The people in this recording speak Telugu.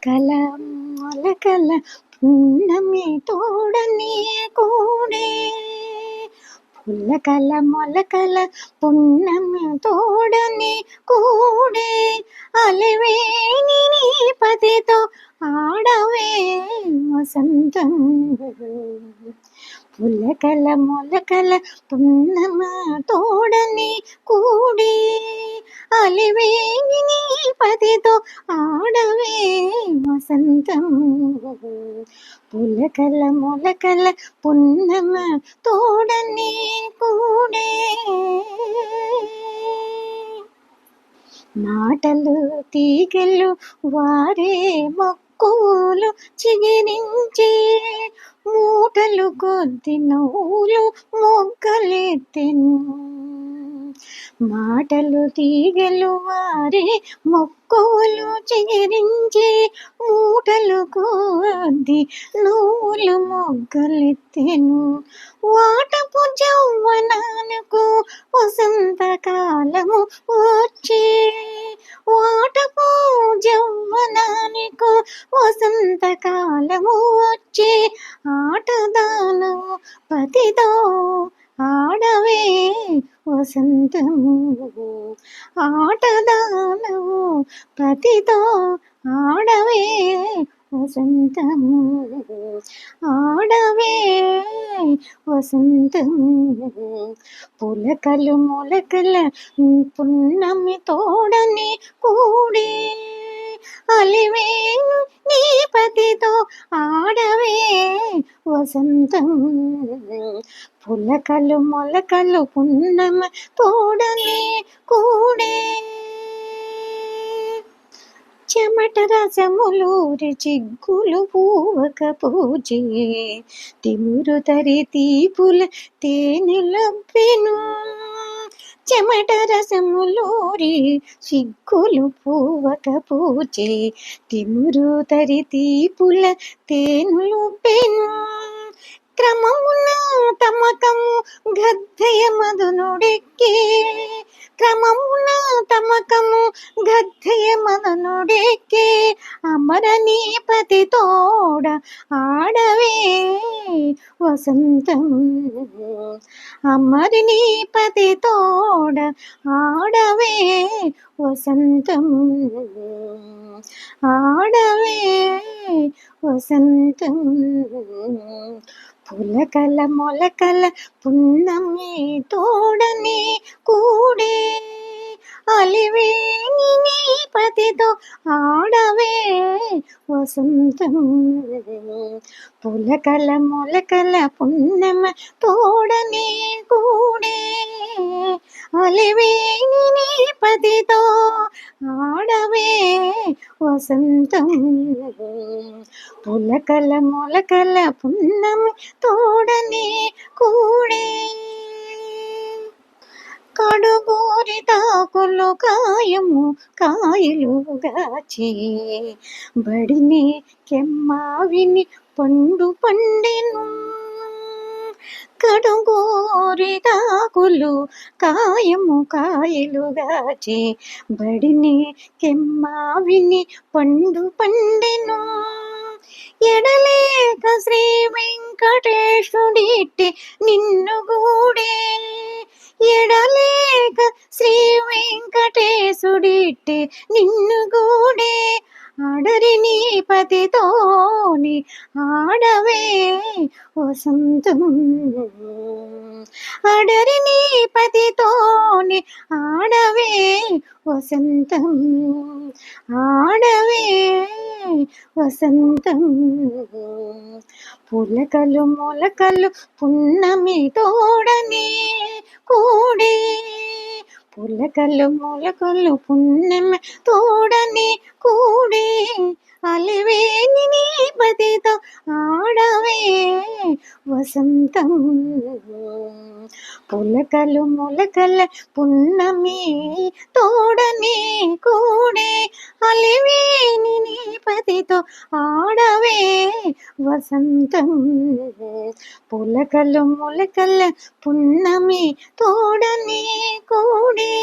మొలకల మొలకల పున్నమి తోడని కూడే, పులకల మొలకల పున్నమి తోడని కూడే, అలివేణి నీ పతితో ఆడవే వసంతం. పులకల మొలకల పున్నమ తోడని కూడి, అలివేణి నీ పతితో ఆడవే వసంతం. పులకల మొలకల పున్నమ తోడని కూడే. మాటలు తీగలు వారే మొక్కులు చిగిరించే, మూటలు కొద్ది నవ్వులు మొగ్గలెత్తెను. మాటలు తీగలు వారే మొక్కులు చిగిరించే, మూటలు కొద్ది నవ్వులు మొగ్గలెత్తెను. వాటపు జౌవనాలకు వసంతకాలము వచ్చే, వాటపు జౌవనానికి వసంతకాలము వచ్చే, ఆటదానవు పతితో ఆడవే వసంతము. ఆటదానవు పతితో ఆడవే వసంతము, ఆడవే వసంతము. పులకలు మొలకల పున్నమి తోడని కూడి, అలివేణి నీ పతితో ఆడవే వసంతం. పులకలు మొలకలు పున్నమి తోడని కూడే, చెమట రసములూరి చిగ్గులు పూవక పూజే, తిమురు తరి తీపుల తేనెలబ్బెను. చెమట రసములూరి సిగ్గులు పూవక పూజే, తిమురు తరి తీపుల తేనెలబ్బెను. క్రమమున తమకము గద్దెయ మదనుడెక్కే, క్రమమున తమకము గద్దెయ మదనుడెక్కే, అమరని పతి తోడ ఆడవే వసంతం. అమరిని పతి తోడ ఆడవే వసంతం, ఆడవే వసంతం. పులకల మొలకల పున్నమి తోడని కూడే, అలివేణి నీ పతితో ఆడవే వసంతం. పులకల మొలకల పున్నమి తోడని కూడే, అలివేణి నీ పతితో ఆడవే వసంతం. పులకల మొలకల పున్నమి తోడని కూడే. కడుగోరి తాకులు కాయము కాయలుగాచే, బడిని కెమ్మావిని పండు పండెను. కడుగోరి తాకులు కాయము కాయలుగాచే, బడిని కెమ్మావిని పండు పండెను. ఎడలేక శ్రీ వెంకటేశుడిట్టి నిన్ను గూడే, ఎడలేక శ్రీ వెంకటేశుడిట్టి నిన్ను గూడే, ఆడరి నీ పతితోని ఆడవే వసంతం. ఆడరి నీ పతితోని ఆడవే వసంతం, ఆడవే వసంతం. పులకలు మొలకలు పున్నమి తోడని కూడే, పులకలు మొలకలు పున్నమి తోడని కూడే, అలివేణి నీ పతితో ఆడవే వసంతం. పులకలు మొలకల పున్నమి తోడని కూడే, అలివేణి నీ పతితో ఆడవే వసంతం. పులకలు మొలకల పున్నమి తోడని కూడే.